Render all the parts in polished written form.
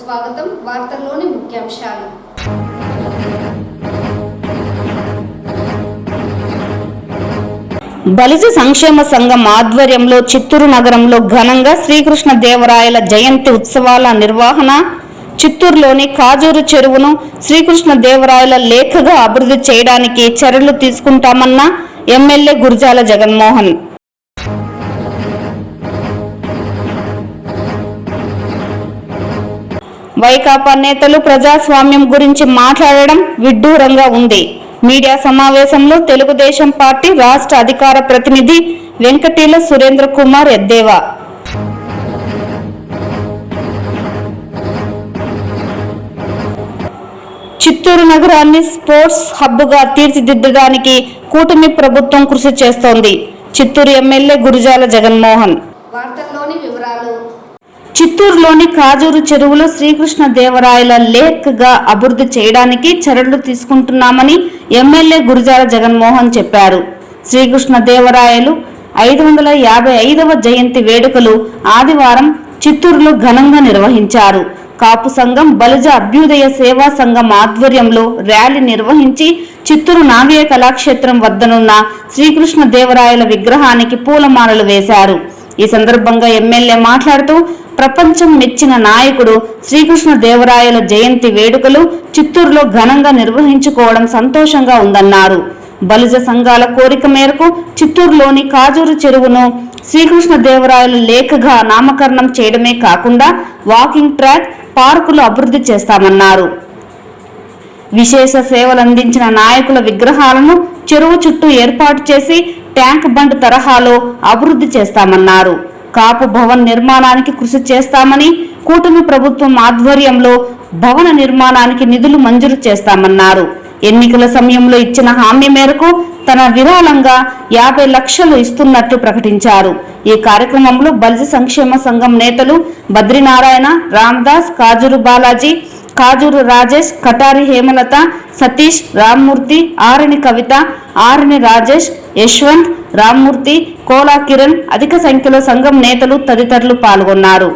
స్వాగతం. వార్తల్లోని ముఖ్యాంశాలు. బలిజ సంక్షేమ సంఘం ఆధ్వర్యంలో చిత్తూరు నగరంలో ఘనంగా శ్రీకృష్ణ దేవరాయల జయంతి ఉత్సవాల నిర్వహణ. చిత్తూరులోని కాజూరు చెరువును శ్రీకృష్ణ దేవరాయల లేఖగా అభివృద్ధి చేయడానికి చర్యలు తీసుకుంటామన్న ఎమ్మెల్యే గురజాల జగన్మోహన్. వైకాపా నేతలు ప్రజాస్వామ్యం గురించి మాట్లాడడం విడ్డూరంగా ఉంది. మీడియా సమావేశంలో తెలుగుదేశం పార్టీ రాష్ట్ర అధికార ప్రతినిధి వెంకటీల సురేంద్ర కుమార్ ఎద్దేవా. చిత్తూరు నగరాన్ని స్పోర్ట్స్ హబ్గా తీర్చిదిద్దడానికి కూటమి ప్రభుత్వం కృషి చేస్తోంది. చిత్తూరు ఎమ్మెల్యే గురజాల జగన్మోహన్. వార్తల్లోని వివరాలు. చిత్తూరులోని కాజూరు చెరువులో శ్రీకృష్ణ దేవరాయల లేక్గా అభివృద్ధి చేయడానికి చర్యలు తీసుకుంటున్నామని ఎమ్మెల్యే గురజాల జగన్మోహన్ చెప్పారు. శ్రీకృష్ణ దేవరాయలు 555వ జయంతి వేడుకలు ఆదివారం చిత్తూరులో ఘనంగా నిర్వహించారు. కాపు సంఘం, బలిజ అభ్యుదయ సేవా సంఘం ఆధ్వర్యంలో ర్యాలీ నిర్వహించి చిత్తూరు నాగయ్య కళాక్షేత్రం వద్దనున్న శ్రీకృష్ణ దేవరాయల విగ్రహానికి పూలమాలలు వేశారు. ఈ సందర్భంగా ఎమ్మెల్యే మాట్లాడుతూ ప్రపంచం మెచ్చిన నాయకుడు శ్రీకృష్ణ దేవరాయల జయంతి వేడుకలు చిత్తూరులో ఘనంగా నిర్వహించుకోవడం సంతోషంగా ఉందన్నారు. బలిజ సంఘాల కోరిక మేరకు చిత్తూరులోని కాజూరు చెరువును శ్రీకృష్ణ దేవరాయల లేఖగా నామకరణం చేయడమే కాకుండా వాకింగ్ ట్రాక్, పార్కులు అభివృద్ధి చేస్తామన్నారు. విశేష సేవలందించిన నాయకుల విగ్రహాలను చెరువు చుట్టూ ఏర్పాటు చేసి ట్యాంక్ బండ్ తరహాలో అభివృద్ధి చేస్తామన్నారు. కాపు భవన్ నిర్మాణానికి కృషి చేస్తామని, కూటమి ప్రభుత్వం ఆధ్వర్యంలో భవన నిర్మాణానికి నిధులు మంజూరు చేస్తామన్నారు. ఎన్నికల సమయంలో ఇచ్చిన హామీ మేరకు తన విరాళంగా 50 లక్షలు ఇస్తున్నట్లు ప్రకటించారు. ఈ కార్యక్రమంలో బలిజ సంక్షేమ సంఘం నేతలు బద్రీనారాయణ, రామదాస్, కాజూరు బాలాజీ, కాజూరు రాజేష్, కటారి హేమలత, సతీష్, రామ్మూర్తి, ఆరణి కవిత, ఆరణి రాజేష్, యశ్వంత్, రామ్మూర్తి, కోలా కిరణ్, అధిక సంఖ్యలో సంఘం నేతలు తదితరులు పాల్గొన్నారు.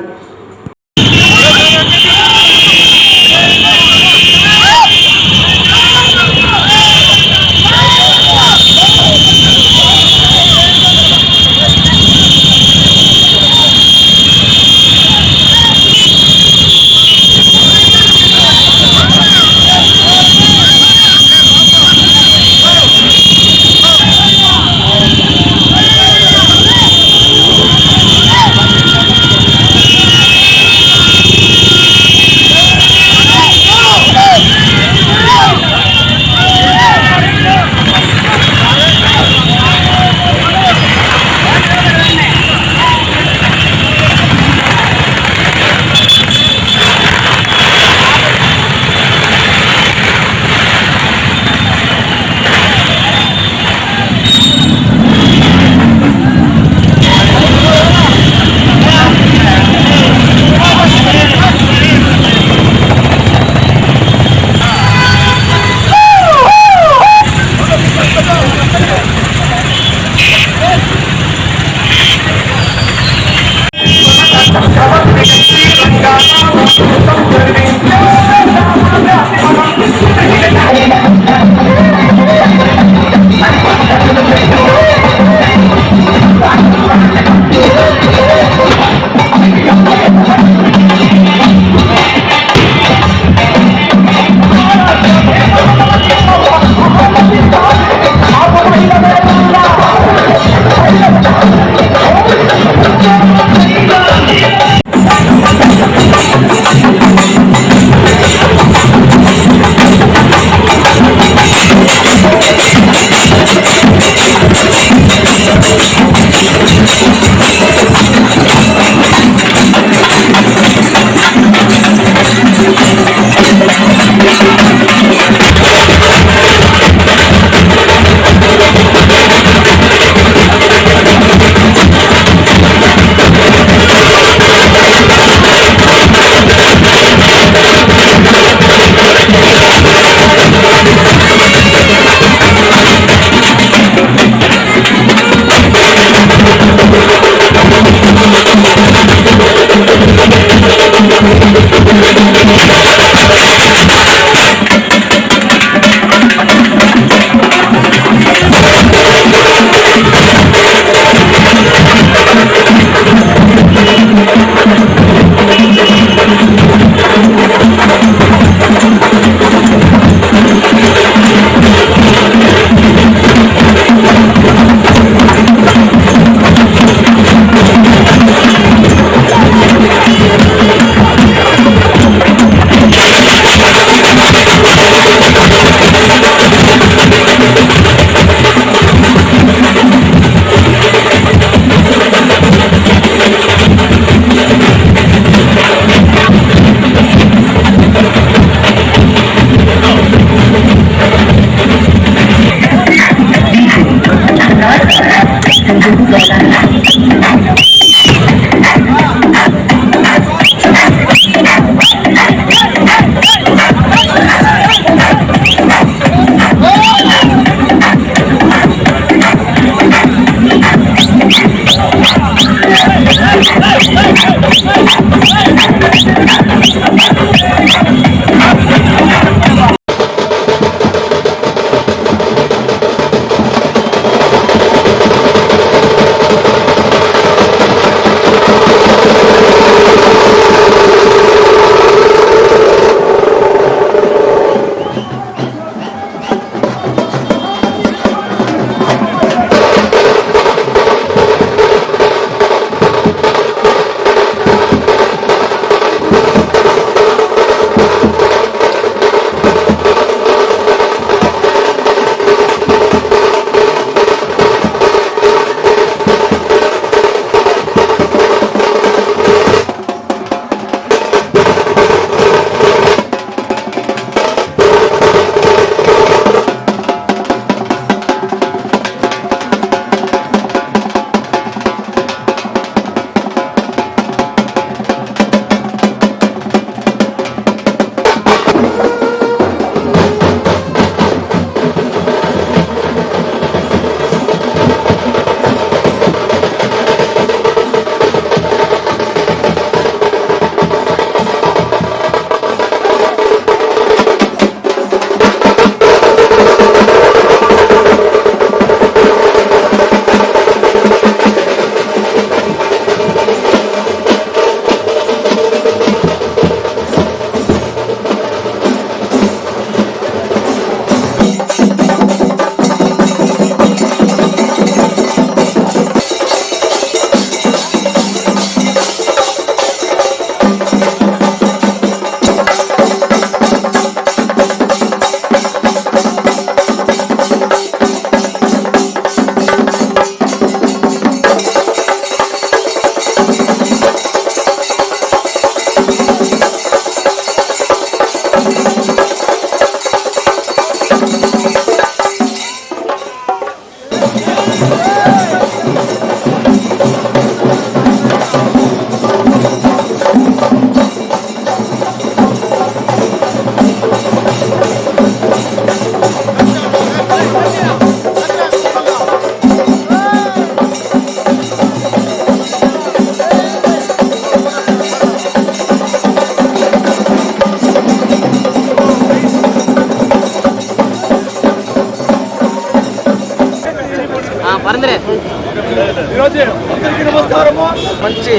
నమస్కారము. మంచి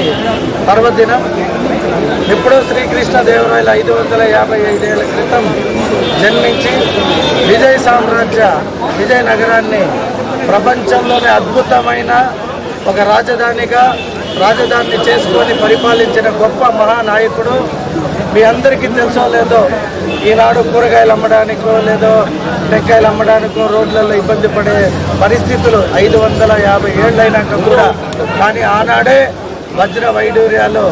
పర్వదినం. ఎప్పుడో శ్రీకృష్ణదేవరాయల 555 ఏళ్ల క్రితం జన్మించి విజయ సామ్రాజ్య విజయనగరాన్ని ప్రపంచంలోనే అద్భుతమైన ఒక రాజధానిని చేసుకొని పరిపాలించిన గొప్ప మహానాయకుడు. మీ అందరికీ తెలుసో లేదో, ఈనాడు కూరగాయలు అమ్మడానికో లేదో టెంకాయలు అమ్మడానికో రోడ్లలో ఇబ్బంది పడే పరిస్థితులు 550 ఏళ్ళైనాక కూడా, కానీ ఆనాడే వజ్ర వైడూర్యాలు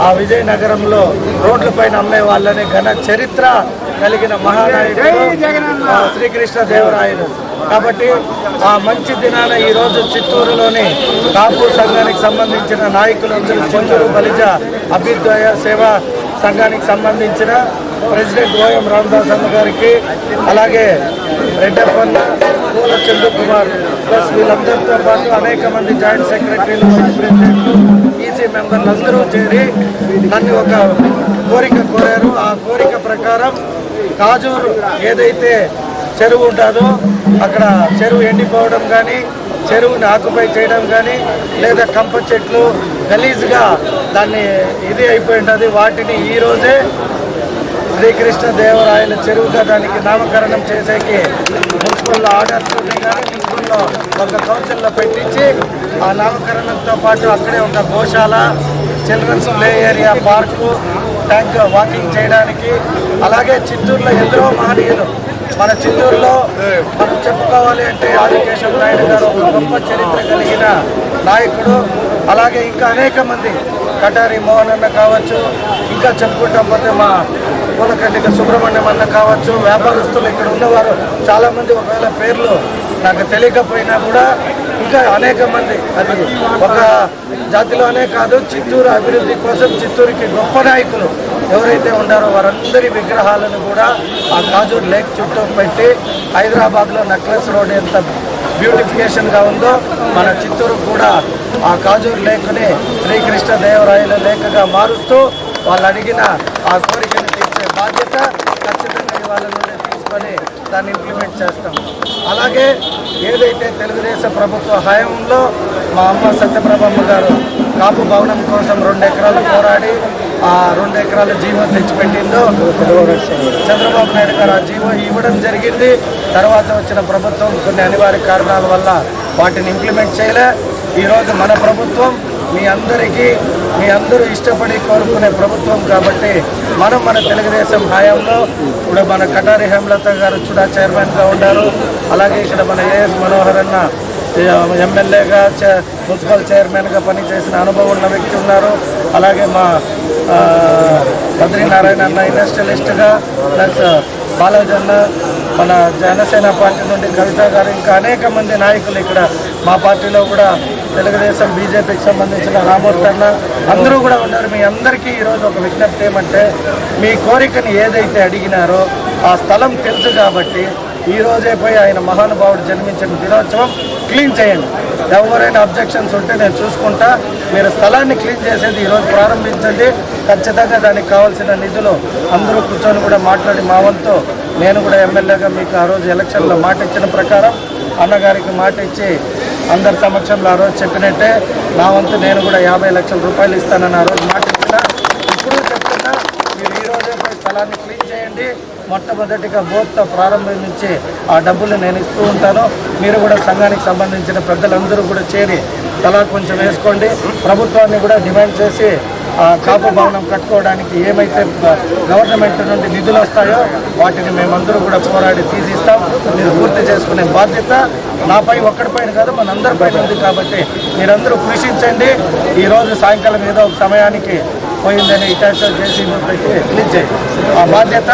ఆ విజయనగరంలో రోడ్లపైన అమ్మే వాళ్ళని ఘన చరిత్ర కలిగిన మహానాయకుడు శ్రీకృష్ణదేవరాయలు. కాబట్టి ఆ మంచి దినాన ఈరోజు చిత్తూరులోని కాపు సంఘానికి సంబంధించిన నాయకులందరూ, చిత్తూరు బలిజ అభ్యుదయ సేవా సంఘానికి సంబంధించిన ప్రెసిడెంట్ ఓఎం రామదాస్ అన్న గారికి, అలాగే రెడ్డప్పన్న, పూల చంద్ర కుమార్ ప్లస్ వీళ్ళందరితో పాటు అనేక మంది జాయింట్ సెక్రటరీలు, వైస్ ప్రెసిడెంట్లు, ఈసీ మెంబర్లు అందరూ చేరి నన్ను ఒక కోరిక కోరారు. ఆ కోరిక ప్రకారం కాజూరు ఏదైతే చెరువు ఉంటుందో అక్కడ చెరువు ఎండిపోవడం కానీ, చెరువుని ఆక్యుపై చేయడం కానీ, లేదా కంప చెట్లు గలీజ్గా దాన్ని ఇది అయిపోయి ఉంటుంది, వాటిని ఈరోజే శ్రీకృష్ణదేవరాయల చెరువుగా దానికి నామకరణం చేసేకి మున్సిపల్ ఆర్డర్స్ కానీ మున్సిపల్లో ఒక కౌన్సిల్లో పెట్టించి ఆ నామకరణంతో పాటు అక్కడే ఒక గోశాల, children's play area, park, tank walking చేయడానికి, అలాగే చిత్తూరులో ఎందరో మహనీయులు, మన చిత్తూరులో మనం చెప్పుకోవాలి అంటే ఆదికేశవ నాయుడు గారు ఒక గొప్ప చరిత్ర కలిగిన నాయకుడు. అలాగే ఇంకా అనేక మంది, కటారి మోహన్ అన్న కావచ్చు, ఇంకా చెప్పుకుంటాం పోతే మా పూలకండిక సుబ్రహ్మణ్యం అన్న కావచ్చు, వ్యాపారస్తులు ఇక్కడ ఉన్నవారు చాలామంది, ఒకవేళ పేర్లు నాకు తెలియకపోయినా కూడా ఇంకా అనేక మంది, అది ఒక జాతిలోనే కాదు, చిత్తూరు అభివృద్ధి కోసం చిత్తూరుకి గొప్ప నాయకులు ఎవరైతే ఉన్నారో వారందరి విగ్రహాలను కూడా ఆ కాజూరు లేక్ చుట్టూ పెట్టి, హైదరాబాద్లో నక్లెస్ రోడ్ ఎంత బ్యూటిఫికేషన్గా ఉందో మన చిత్తూరు కూడా ఆ కాజూరు లేక్ని శ్రీకృష్ణదేవరాయల లేక్గా మారుస్తూ వాళ్ళు అడిగిన ఆ కోరికను తీర్చే బాధ్యత ఖచ్చితంగా వాళ్ళ నుండి తీసుకొని దాన్ని ఇంప్లిమెంట్ చేస్తాం. అలాగే ఏదైతే తెలుగుదేశం ప్రభుత్వ హయాంలో మా అమ్మ సత్యప్రభమ్మ గారు కాపు భవనం కోసం 2 ఎకరాలు పోరాడి ఆ 2 ఎకరాల జీవో తెచ్చిపెట్టిందో, చంద్రబాబు నాయుడు గారు ఆ జీవో ఇవ్వడం జరిగింది. తర్వాత వచ్చిన ప్రభుత్వం కొన్ని అనివార్య కారణాల వల్ల వాటిని ఇంప్లిమెంట్ చేయలే. ఈరోజు మన ప్రభుత్వం మీ అందరూ ఇష్టపడి కోరుకునే ప్రభుత్వం కాబట్టి మన తెలుగుదేశం హయాంలో ఇప్పుడు మన కటారి హేమలత గారు కూడా చైర్మన్గా ఉన్నారు. అలాగే ఇక్కడ మన ఏఎస్ మనోహర్ అన్న ఎమ్మెల్యేగా మున్సిపల్ చైర్మన్గా పనిచేసిన అనుభవం ఉన్న వ్యక్తి ఉన్నారు. అలాగే మా బద్రీనారాయణ అన్న ఇండస్ట్రియలిస్ట్గా, ప్లస్ బాలాజీ అన్న మన జనసేన పార్టీ నుండి కవిత గారు, ఇంకా అనేక మంది నాయకులు ఇక్కడ మా పార్టీలో కూడా తెలుగుదేశం బీజేపీకి సంబంధించిన రామూర్తి అన్న అందరూ కూడా ఉన్నారు. మీ అందరికీ ఈరోజు ఒక విజ్ఞప్తి ఏమంటే, మీ కోరికని ఏదైతే అడిగినారో ఆ స్థలం తెలుసు కాబట్టి ఈరోజే పోయి ఆయన మహానుభావుడు జన్మించిన దినోత్సవం క్లీన్ చేయండి. ఎవరైనా అబ్జెక్షన్స్ ఉంటే నేను చూసుకుంటా. మీరు స్థలాన్ని క్లీన్ చేసేది ఈరోజు ప్రారంభించండి. ఖచ్చితంగా దానికి కావాల్సిన నిధులు అందరూ కూర్చొని కూడా మాట్లాడి మా వంతు నేను కూడా ఎమ్మెల్యేగా మీకు ఆ రోజు ఎలక్షన్లో మాట ఇచ్చిన ప్రకారం అన్నగారికి మాట ఇచ్చి అందరి సమక్షంలో ఆ రోజు చెప్పినట్టే నా వంతు నేను కూడా 50 లక్షల రూపాయలు ఇస్తానని ఆ రోజు మాట ఇచ్చిన. ఇప్పుడు చెప్తున్నా, మీరు ఈరోజే పోయి స్థలాన్ని క్లీన్ చేయండి. మొట్టమొదటిగా బోత్తో ప్రారంభించి ఆ డబ్బులు నేను ఇస్తూ ఉంటాను. మీరు కూడా సంఘానికి సంబంధించిన పెద్దలందరూ కూడా చేరి తలా కొంచెం వేసుకోండి. ప్రభుత్వాన్ని కూడా డిమాండ్ చేసి కాపు భవనం కట్టుకోవడానికి ఏమైతే గవర్నమెంట్ నుండి నిధులు వస్తాయో వాటిని మేమందరూ కూడా పోరాడి తీసిస్తాం. మీరు పూర్తి చేసుకునే బాధ్యత నాపై ఒక్కడిపైన కాదు, మనందరిపైన ఉంది. కాబట్టి మీరందరూ కృషించండి. ఈరోజు సాయంకాలం ఏదో ఒక సమయానికి పోయిందని ఇటాచో చేసి పెట్టి క్లీన్ చేయండి. ఆ బాధ్యత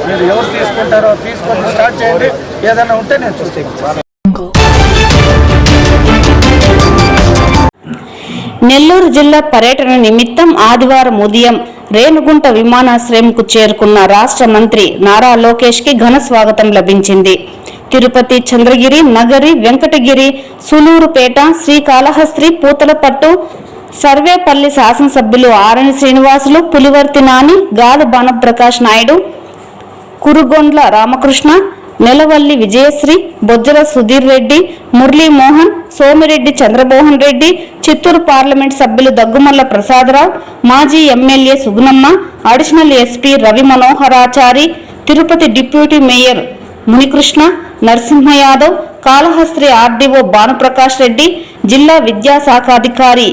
మీరు ఎవరు తీసుకుంటారో తీసుకొని స్టార్ట్ చేయండి. ఏదైనా ఉంటే నేను చూసి నెల్లూరు జిల్లా పర్యటన నిమిత్తం ఆదివారం ఉదయం రేణుగుంట విమానాశ్రయంకు చేరుకున్న రాష్ట్ర మంత్రి నారా లోకేష్ కి ఘన స్వాగతం లభించింది. తిరుపతి, చంద్రగిరి, నగరి, వెంకటగిరి, సులూరుపేట, శ్రీకాళహస్తి, పూతలపట్టు, సర్వేపల్లి శాసనసభ్యులు ఆరణి శ్రీనివాసులు, పులివర్తి నాని, గాలి భానుప్రకాష్ నాయుడు, కురుగొండ్ల రామకృష్ణ, నెలవల్లి విజయశ్రీ, బొజ్జల సుధీర్ రెడ్డి, మురళీమోహన్, సోమిరెడ్డి చంద్రమోహన్ రెడ్డి, చిత్తూరు పార్లమెంట్ సభ్యులు దగ్గుమల్ల ప్రసాదరావు, మాజీ MLA Sugunamma, additional SP Ravi Manoharachari, Tirupati deputy mayor Munikrishna, Narasimha Yadav, Kalahasti RDO Bhanuprakash Reddy, జిల్లా విద్యాశాఖాధికారి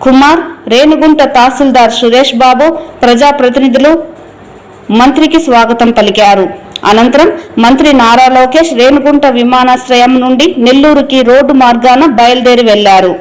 కుమార్, రేణుగుంట తహసీల్దార్ సురేష్ బాబు, ప్రజాప్రతినిధులు మంత్రికి స్వాగతం పలికారు. అనంతరం మంత్రి నారా లోకేష్ రేణుగుంట విమానాశ్రయం నుండి నెల్లూరుకి రోడ్డు మార్గాన బయలుదేరి వెళ్లారు.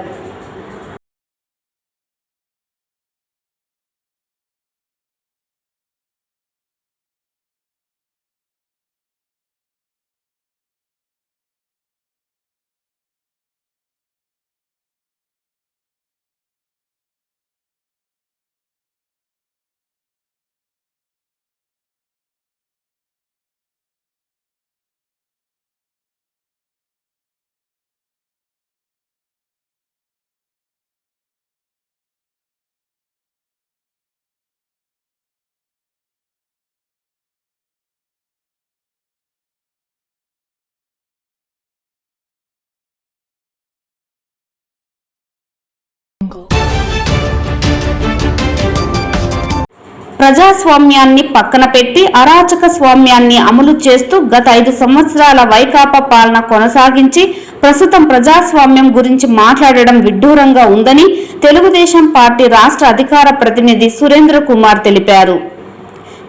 ప్రజాస్వామ్యాన్ని పక్కన పెట్టి అరాచక స్వామ్యాన్ని అమలు చేస్తూ గత 5 సంవత్సరాల వైకాపా పాలన కొనసాగించి ప్రస్తుతం ప్రజాస్వామ్యం గురించి మాట్లాడడం విడ్డూరంగా ఉందని తెలుగుదేశం పార్టీ రాష్ట్ర అధికార ప్రతినిధి సురేంద్ర కుమార్ తెలిపారు.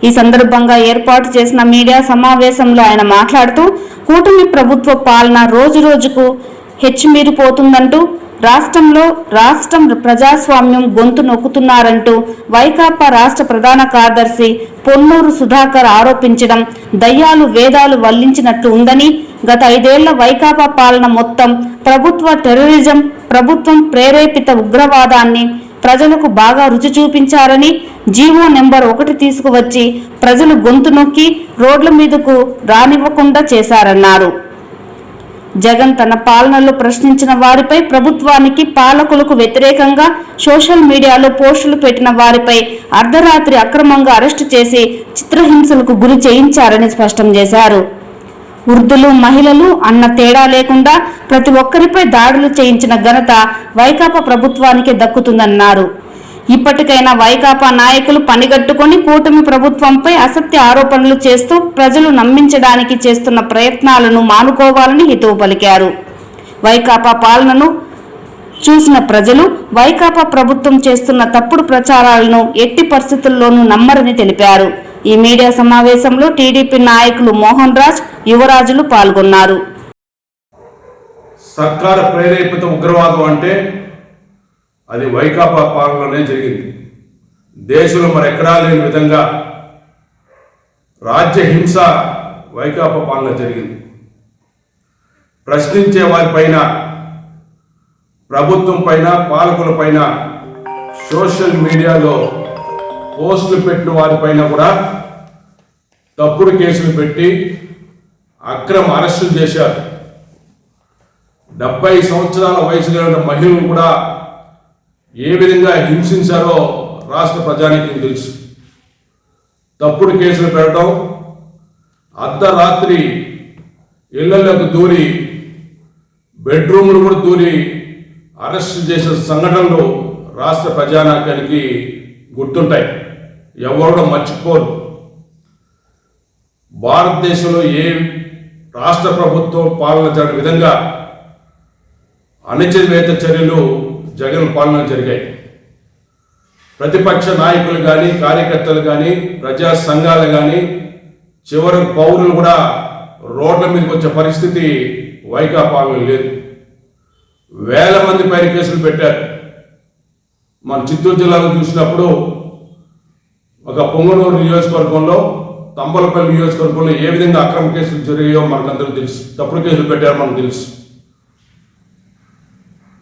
ఈ సందర్భంగా ఏర్పాటు చేసిన మీడియా సమావేశంలో ఆయన మాట్లాడుతూ కూటమి ప్రభుత్వ పాలన రోజురోజుకు హెచ్చుమీరిపోతుందంటూ రాష్ట్రం ప్రజాస్వామ్యం గొంతు నొక్కుతున్నారంటూ వైకాపా రాష్ట్ర ప్రధాన కార్యదర్శి పొన్నూరు సుధాకర్ ఆరోపించడం దయ్యాలు వేదాలు వల్లించినట్లు ఉందని, గత 5 ఏళ్ల వైకాపా పాలన మొత్తం ప్రభుత్వ టెర్రరిజం, ప్రభుత్వం ప్రేరేపిత ఉగ్రవాదాన్ని ప్రజలకు బాగా రుచి చూపించారని, జీవో నెంబర్ 1 తీసుకువచ్చి ప్రజలు గొంతు నొక్కి రోడ్ల మీదకు రానివ్వకుండా చేశారన్నారు. జగన్ తన పాలనలో ప్రశ్నించిన వారిపై, ప్రభుత్వానికి పాలకులకు వ్యతిరేకంగా సోషల్ మీడియాలో పోస్టులు పెట్టిన వారిపై అర్ధరాత్రి అక్రమంగా అరెస్టు చేసి చిత్రహింసలకు గురి చేయించారని స్పష్టం చేశారు. వృద్ధులు, మహిళలు అన్న తేడా లేకుండా ప్రతి ఒక్కరిపై దాడులు చేయించిన ఘనత వైకాపా ప్రభుత్వానికే దక్కుతుందన్నారు. ఇప్పటికైనా వైకాపా నాయకులు పనిగట్టుకుని కూటమి ప్రభుత్వంపై అసత్య ఆరోపణలు చేస్తూ ప్రజలు నమ్మించడానికి చేస్తున్న ప్రయత్నాలను మానుకోవాలని హితవు పలికారు. వైకాపా పాలనను చూసిన ప్రజలు వైకాపా ప్రభుత్వం చేస్తున్న తప్పుడు ప్రచారాలను ఎట్టి పరిస్థితుల్లోనూ నమ్మరని తెలిపారు. ఈ మీడియా సమావేశంలో టీడీపీ నాయకులు మోహన్ రాజ్, యువరాజులు పాల్గొన్నారు. సర్కార ప్రేరేపిత ఉగ్రవాదం అంటే అది వైకాపా పాలనలోనే జరిగింది. దేశంలో మరెక్కడా లేని విధంగా రాజ్య హింస వైకాపా పాలన జరిగింది. ప్రశ్నించే వారిపైన, ప్రభుత్వం పైన, పాలకుల పైన, సోషల్ మీడియాలో పోస్టులు పెట్టిన వారిపైన కూడా తప్పుడు కేసులు పెట్టి అక్రమ అరెస్టులు చేశారు. 70 సంవత్సరాల వయసు కలిగిన మహిళలు కూడా ఏ విధంగా హింసించారో రాష్ట్ర ప్రజానికి తెలుసు. తప్పుడు కేసులు పెట్టడం, అర్ధరాత్రి ఇళ్లలోకి దూరి బెడ్రూమ్లు కూడా దూరి అరెస్ట్ చేసిన సంఘటనలు రాష్ట్ర ప్రజానానికి గుర్తుంటాయి, ఎవరు మర్చిపోరు. భారతదేశంలో ఏ రాష్ట్ర ప్రభుత్వం పాలన జరిగిన విధంగా అణచివేత చర్యలు జగన్ పాలన జరిగాయి. ప్రతిపక్ష నాయకులు కానీ, కార్యకర్తలు కానీ, ప్రజా సంఘాలు కానీ, చివరికి పౌరులు కూడా రోడ్ల మీదకి వచ్చే పరిస్థితి వైకాపా పాలన లేదు. వేల మంది పైన కేసులు పెట్టారు. మన చిత్తూరు జిల్లాలో చూసినప్పుడు ఒక పొంగనూరు నియోజకవర్గంలో, తంబలపల్లి నియోజకవర్గంలో ఏ విధంగా అక్రమ కేసులు జరిగాయో మనకందరూ తెలుసు. తప్పుడు కేసులు పెట్టారో మనకు తెలుసు.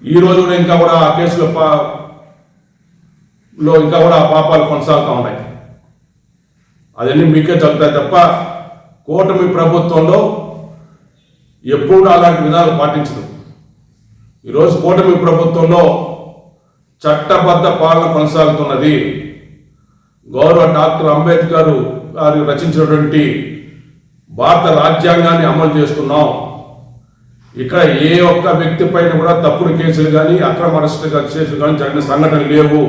ఈ రోజు కూడా ఇంకా కూడా ఆ కేసులో ఇంకా కూడా ఆ పాపాలు కొనసాగుతూ ఉన్నాయి. అదన్నీ మీకే తగ్గుతాయి తప్ప కూటమి ప్రభుత్వంలో ఎప్పుడు అలాంటి విధానాలు పాటించదు. ఈరోజు కూటమి ప్రభుత్వంలో చట్టబద్ధ పాలన కొనసాగుతున్నది. గౌరవ డాక్టర్ అంబేద్కర్ గారు రచించినటువంటి భారత రాజ్యాంగాన్ని అమలు చేస్తున్నాం. ఇక్కడ ఏ ఒక్క వ్యక్తి పైన కూడా తప్పుడు కేసులు కానీ అక్రమ అరెస్టు కేసులు కానీ జరిగిన సంఘటనలు లేవు.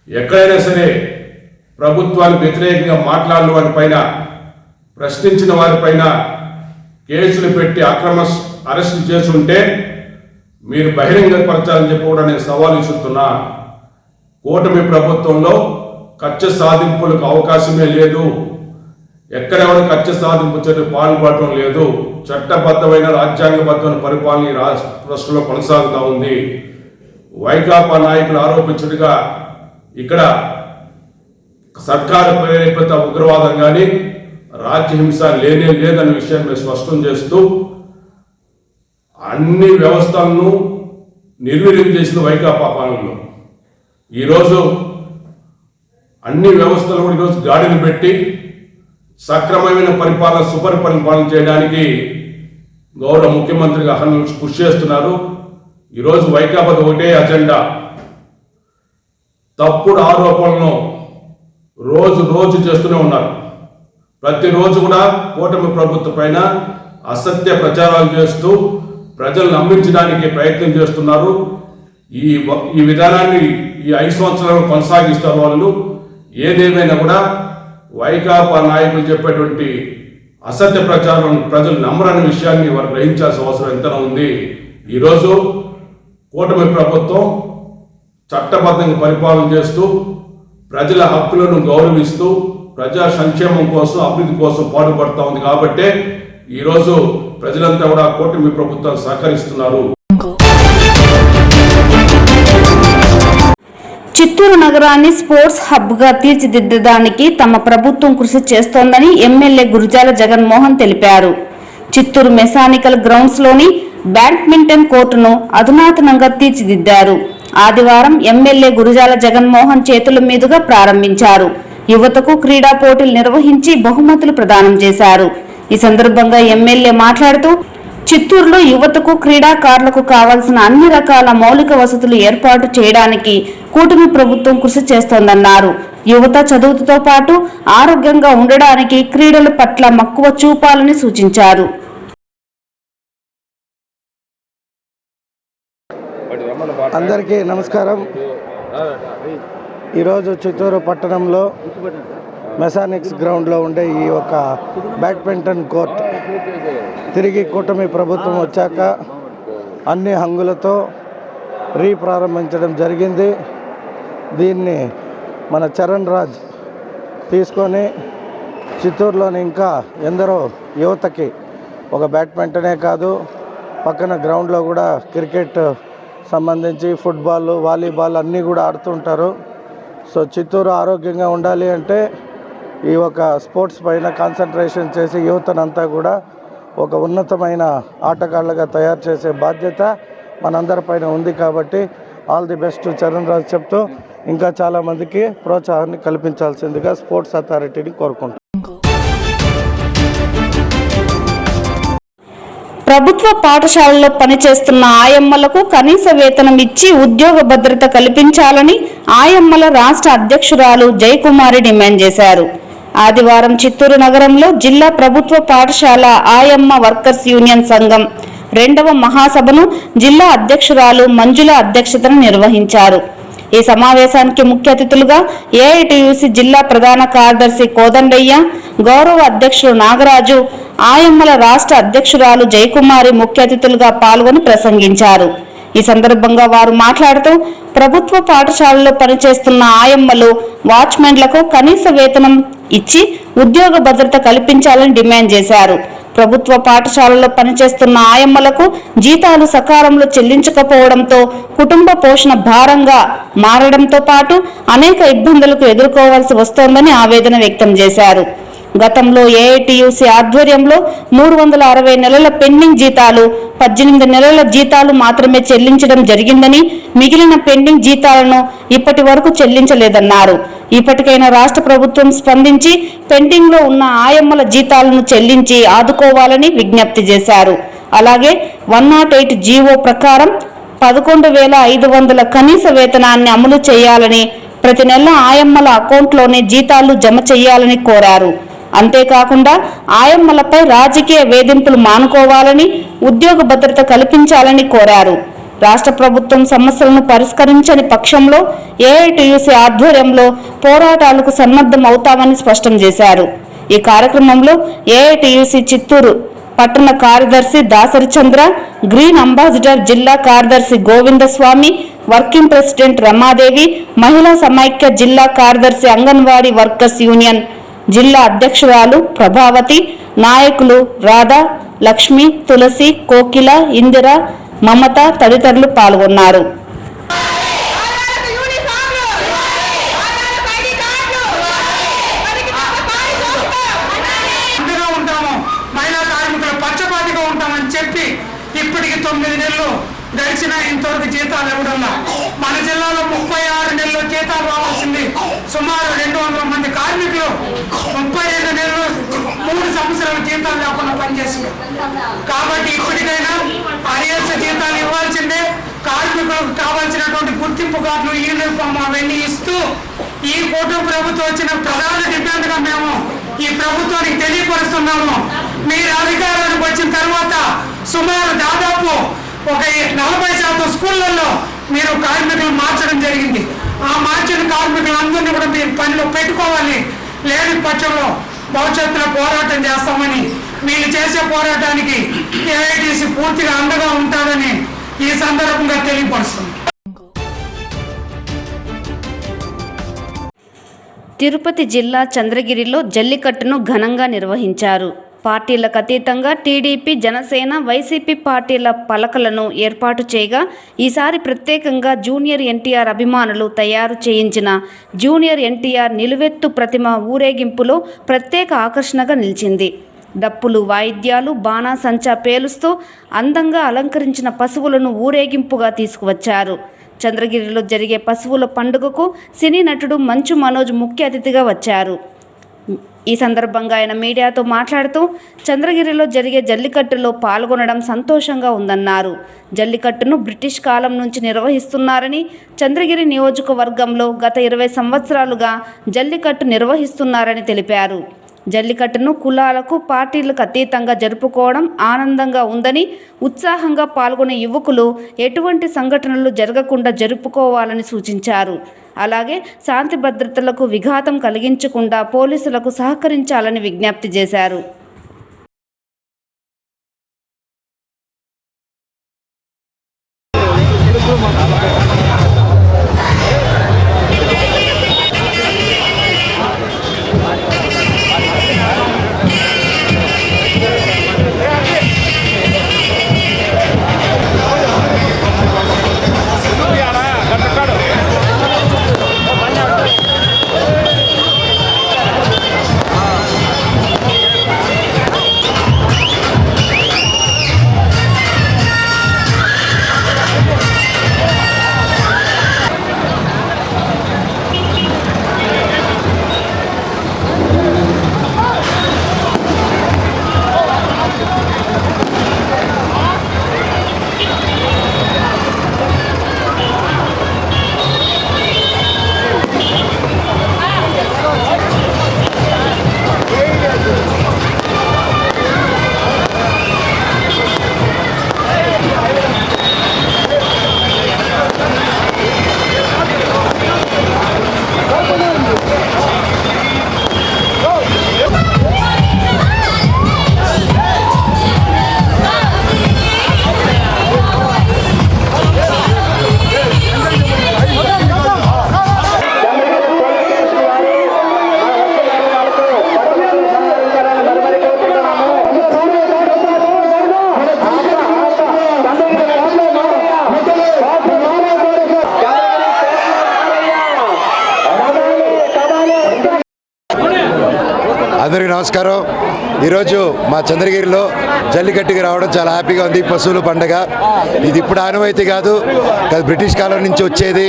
ఎక్కడైనా సరే ప్రభుత్వానికి వ్యతిరేకంగా మాట్లాడిన వారిపైన, ప్రశ్నించిన వారిపైన కేసులు పెట్టి అక్రమ అరెస్టు చేసుంటే మీరు బహిరంగపరచాలని చెప్పి కూడా నేను సవాల్ విసురుతున్నా. కూటమి ప్రభుత్వంలో కక్ష సాధింపులకు అవకాశమే లేదు. ఎక్కడెవరు కక్ష సాధింపు చర్య పాల్పడటం లేదు. చట్టబద్ధమైన రాజ్యాంగబద్ధమైన పరిపాలన ఈ రాష్ట్రంలో కొనసాగుతూ ఉంది. వైకాపా నాయకులు ఆరోపించుడిగా ఇక్కడ సర్కారు ప్రేరేపిత ఉగ్రవాదం కానీ రాజ్యహింస లేదనే విషయాన్ని మేము స్పష్టం చేస్తూ అన్ని వ్యవస్థలను నిర్వీర్యం చేసిన వైకాపా పాలనలో ఈరోజు అన్ని వ్యవస్థలు కూడా ఈరోజు గాడిని పెట్టి సక్రమమైన పరిపాలన, సుపరిపాలన చేయడానికి గౌరవ ముఖ్యమంత్రిగా కృషి చేస్తున్నారు. ఈరోజు వైకాపా ఒకటే అజెండా, తప్పుడు ఆరోపణలను రోజు చేస్తూనే ఉన్నారు. ప్రతిరోజు కూడా కూటమి ప్రభుత్వం పైన అసత్య ప్రచారాలు చేస్తూ ప్రజలను నమ్మించడానికి ప్రయత్నం చేస్తున్నారు. ఈ విధానాన్ని ఈ 5 సంవత్సరాలు కొనసాగిస్తారు వాళ్ళు. ఏదేమైనా కూడా వైకాపా నాయకులు చెప్పేటువంటి అసత్య ప్రచారం ప్రజలు నమ్మరని విషయాన్ని వారు గ్రహించాల్సిన అవసరం ఎంతైనా ఉంది. ఈరోజు కూటమి ప్రభుత్వం చట్టబద్ధంగా పరిపాలన చేస్తూ ప్రజల హక్కులను గౌరవిస్తూ ప్రజా సంక్షేమం కోసం, అభివృద్ధి కోసం పాటుపడుతూ ఉంది. కాబట్టే ఈరోజు ప్రజలంతా కూడా కూటమి ప్రభుత్వాన్ని సహకరిస్తున్నారు. చిత్తూరు నగరాన్ని స్పోర్ట్స్ హబ్ గా తీర్చిదిద్దడానికి తమ ప్రభుత్వం కృషి చేస్తోందని ఎమ్మెల్యే గురజాల జగన్మోహన్ తెలిపారు. చిత్తూరు మెకానికల్ గ్రౌండ్స్ లోని బ్యాడ్మింటన్ కోర్టును అధునాతనంగా తీర్చిదిద్దారు. ఆదివారం ఎమ్మెల్యే గురజాల జగన్మోహన్ చేతుల మీదుగా ప్రారంభించారు. యువతకు క్రీడా పోటీలు నిర్వహించి బహుమతులు ప్రదానం చేశారు. ఈ సందర్భంగా ఎమ్మెల్యే మాట్లాడుతూ చిత్తూరులో యువతకు, క్రీడాకారులకు కావాల్సిన అన్ని రకాల మౌలిక వసతులు ఏర్పాటు చేయడానికి కూటమి ప్రభుత్వం కృషి చేస్తోందన్నారు. యువత చదువుతో పాటు ఆరోగ్యంగా ఉండడానికి క్రీడల పట్ల మక్కువ చూపాలని సూచించారు. అందరికీ నమస్కారం. ఈరోజు చిత్తూరు పట్టణంలో మెకానిక్స్ గ్రౌండ్లో ఉండే ఈ ఒక బ్యాడ్మింటన్ కోర్ట్ తిరిగి కూటమి ప్రభుత్వం వచ్చాక అన్ని హంగులతో రీప్రారంభించడం జరిగింది. దీన్ని మన చరణ్ రాజ్ తీసుకొని చిత్తూరులోని ఇంకా ఎందరో యువతకి ఒక బ్యాడ్మింటనే కాదు, పక్కన గ్రౌండ్లో కూడా క్రికెట్ సంబంధించి ఫుట్బాల్, వాలీబాల్ అన్నీ కూడా ఆడుతుంటారు. సో చిత్తూరు ఆరోగ్యంగా ఉండాలి అంటే ఈ ఒక స్పోర్ట్స్ పైన కాన్సన్ట్రేషన్ చేసి యువతనంతా కూడా ఒక ఉన్నతమైన ఆటగాళ్ళగా తయారు చేసే బాధ్యత మనందరిపైన ఉంది. కాబట్టి all the best Charan Raj చెప్తూ ఇంకా చాలామందికి ప్రోత్సాహాన్ని కల్పించాల్సిందిగా స్పోర్ట్స్ అథారిటీని కోరుకుంటున్నాను. ప్రభుత్వ పాఠశాలల్లో పనిచేస్తున్న ఆయమ్మలకు కనీస వేతనం ఇచ్చి ఉద్యోగ భద్రత కల్పించాలని ఆయమ్మల రాష్ట్ర అధ్యక్షురాలు జయకుమారి డిమాండ్ చేశారు. ఆదివారం చిత్తూరు నగరంలో జిల్లా ప్రభుత్వ పాఠశాల ఆయమ్మ వర్కర్స్ యూనియన్ సంఘం 2వ మహాసభను జిల్లా అధ్యక్షురాలు మంజుల అధ్యక్షతన నిర్వహించారు. ఈ సమావేశానికి ముఖ్య అతిథులుగా ఏఐటియుసి జిల్లా ప్రధాన కార్యదర్శి కోదండయ్య, గౌరవ అధ్యక్షులు నాగరాజు, ఆయమ్మల రాష్ట్ర అధ్యక్షురాలు జయకుమారి ముఖ్య అతిథులుగా పాల్గొని ప్రసంగించారు. ఈ సందర్భంగా వారు మాట్లాడుతూ ప్రభుత్వ పాఠశాలలో పనిచేస్తున్న ఆయమ్మలు, వాచ్మెన్లకు కనీస వేతనం ఇచ్చి ఉద్యోగ భద్రత కల్పించాలని డిమాండ్ చేశారు. ప్రభుత్వ పాఠశాలలో పనిచేస్తున్న ఆయమ్మలకు జీతాలు సకాలంలో చెల్లించకపోవడంతో కుటుంబ పోషణ భారంగా మారడంతో పాటు అనేక ఇబ్బందులకు ఎదుర్కోవాల్సి వస్తోందని ఆవేదన వ్యక్తం చేశారు. గతంలో ఏఐటియుసి ఆధ్వర్యంలో 360 నెలల పెండింగ్ జీతాలు 18 నెలల జీతాలు మాత్రమే చెల్లించడం జరిగిందని, మిగిలిన పెండింగ్ జీతాలను ఇప్పటి వరకు చెల్లించలేదన్నారు. ఇప్పటికైనా రాష్ట్ర ప్రభుత్వం స్పందించి పెండింగ్ లో ఉన్న ఆయమ్మల జీతాలను చెల్లించి ఆదుకోవాలని విజ్ఞప్తి చేశారు. అలాగే 108 జీవో ప్రకారం 11,500 కనీస వేతనాన్ని అమలు చేయాలని, ప్రతి నెల ఆయమ్మల అకౌంట్లోనే జీతాలు జమ చేయాలని కోరారు. అంతేకాకుండా ఆయమ్మలపై రాజకీయ వేధింపులు మానుకోవాలని, ఉద్యోగ భద్రత కల్పించాలని కోరారు. రాష్ట్ర ప్రభుత్వం సమస్యలను పరిష్కరించని పక్షంలో ఏఐటియుసి ఆధ్వర్యంలో పోరాటాలకు సన్నద్ధం అవుతామని స్పష్టం చేశారు. ఈ కార్యక్రమంలో ఏఐటియుసి చిత్తూరు పట్టణ కార్యదర్శి దాసరి చంద్ర, గ్రీన్ అంబాసిడర్ జిల్లా కార్యదర్శి గోవిందస్వామి, వర్కింగ్ ప్రెసిడెంట్ రమాదేవి, మహిళా సమైక్య జిల్లా కార్యదర్శి అంగన్వాడీ వర్కర్స్ యూనియన్ జిల్లా అధ్యక్షురాలు ప్రభావతి, నాయకులు రాధా, లక్ష్మి, తులసి, కోకిల, ఇందిర, మమత తదితరులు పాల్గొన్నారు. ఇప్పటికి 9 నెలలు గడిచిన ఇంతవరకు జీతాలు ఇవ్వడంలో మన జిల్లాలో 36 నెలలు జీతాలు రావాల్సింది సుమారు 200 మంది కార్మికులు 32 నెలలు 3 సంవత్సరాలు జీతాలు లేకుండా పనిచేస్తున్నారు. కాబట్టి ఇప్పటికైనా అరియర్స్ జీతాలు ఇవ్వాల్సిందే. కార్మికులకు కావాల్సినటువంటి గుర్తింపు కార్డులు, యూనిఫామ్ అవన్నీ ఇస్తూ ఈ కూటమి ప్రభుత్వం వచ్చిన ప్రధాన డిమాండ్ గా మేము ఈ ప్రభుత్వానికి తెలియపరుస్తున్నాము. మీరు అధికారానికి వచ్చిన తర్వాత సుమారు దాదాపు ఒక 40% స్కూళ్ళల్లో మీరు కార్మికులు మార్చడం జరిగింది. ఆ మార్చిన కార్మికులందరినీ కూడా మీరు పనిలో పెట్టుకోవాలి. లేని పక్షంలో భవిష్యత్తులో పోరాటం చేస్తామని, మీరు చేసే పోరాటానికి ఏఐటిసి పూర్తిగా అండగా ఉంటారని ఈ సందర్భంగా తెలియపరుస్తుంది. తిరుపతి జిల్లా చంద్రగిరిలో జల్లికట్టును ఘనంగా నిర్వహించారు. పార్టీలకు అతీతంగా టీడీపీ, జనసేన, వైసీపీ పార్టీల పలకలను ఏర్పాటు చేయగా ఈసారి ప్రత్యేకంగా జూనియర్ ఎన్టీఆర్ అభిమానులు తయారు చేయించిన జూనియర్ ఎన్టీఆర్ నిలువెత్తు ప్రతిమ ఊరేగింపులో ప్రత్యేక ఆకర్షణగా నిలిచింది. డప్పులు, వాయిద్యాలు, బాణాసంచా పేలుస్తూ అందంగా అలంకరించిన పశువులను ఊరేగింపుగా తీసుకువచ్చారు. చంద్రగిరిలో జరిగే పశువుల పండుగకు సినీ నటుడు మంచు మనోజ్ ముఖ్య అతిథిగా వచ్చారు. ఈ సందర్భంగా ఆయన మీడియాతో మాట్లాడుతూ చంద్రగిరిలో జరిగే జల్లికట్టులో పాల్గొనడం సంతోషంగా ఉందన్నారు. జల్లికట్టును బ్రిటిష్ కాలం నుంచి నిర్వహిస్తున్నారని, చంద్రగిరి నియోజకవర్గంలో గత 20 సంవత్సరాలుగా జల్లికట్టు నిర్వహిస్తున్నారని తెలిపారు. జల్లికట్టును కులాలకు, పార్టీలకు అతీతంగా జరుపుకోవడం ఆనందంగా ఉందని, ఉత్సాహంగా పాల్గొనే యువకులు ఎటువంటి సంఘటనలు జరగకుండా జరుపుకోవాలని సూచించారు. అలాగే శాంతి భద్రతలకు విఘాతం కలిగించకుండా పోలీసులకు సహకరించాలని విజ్ఞప్తి చేశారు. అందరికీ నమస్కారం. ఈరోజు మా చంద్రగిరిలో జల్లికట్టుకి రావడం చాలా హ్యాపీగా ఉంది. పశువుల పండుగ ఇది ఇప్పుడు ఆనవాయితీ కాదు, బ్రిటిష్ కాలం నుంచి వచ్చేది.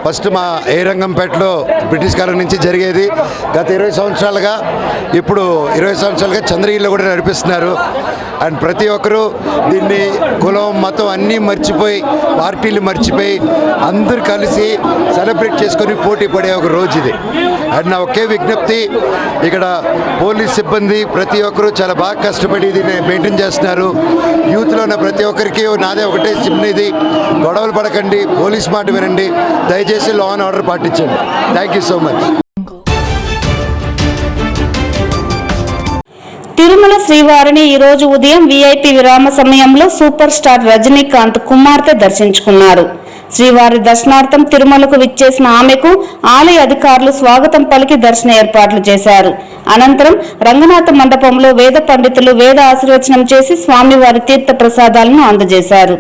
ఫస్ట్ మా ఏరంగంపేటలో బ్రిటిష్ కాలం నుంచి జరిగేది. గత 20 సంవత్సరాలుగా ఇప్పుడు 20 సంవత్సరాలుగా చంద్రగిరిలో కూడా నడిపిస్తున్నారు. అండ్ ప్రతి ఒక్కరూ దీన్ని కులం మతం అన్నీ మర్చిపోయి, పార్టీలు మర్చిపోయి అందరూ కలిసి సెలబ్రేట్ చేసుకొని పోటీ పడే ఒక రోజు ఇది. అండ్ నా ఒకే విజ్ఞప్తి, ఇక్కడ పోలీస్ సిబ్బంది ప్రతి ఒక్కరూ చాలా బాగా కష్టపడి దీన్ని మెయింటైన్ చేస్తున్నారు. యూత్లో ఉన్న ప్రతి ఒక్కరికి నాదే ఒకటే చిన్నది, గొడవలు పడకండి, పోలీస్ మాట వినండి, దయచేసి లా అండ్ ఆర్డర్ పాటించండి. Thank you so much. Tirumala శ్రీవారిని ఈరోజు ఉదయం వీఐపీ విరామ సమయంలో సూపర్ స్టార్ రజనీకాంత్ కుమార్తె దర్శించుకున్నారు. శ్రీవారి దర్శనార్థం తిరుమలకు విచ్చేసిన ఆమెకు ఆలయ అధికారులు స్వాగతం పలికి దర్శన ఏర్పాట్లు చేశారు. అనంతరం రంగనాథ మండపంలో వేద పండితులు వేద ఆశీర్వచనం చేసి స్వామివారి తీర్థ ప్రసాదాలను అందజేశారు.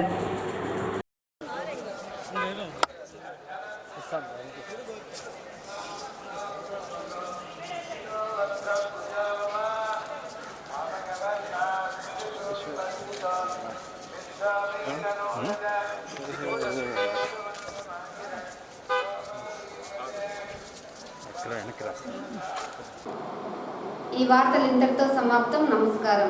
ఈ వార్తలు ఇంతటితో సమాప్తం. నమస్కారం.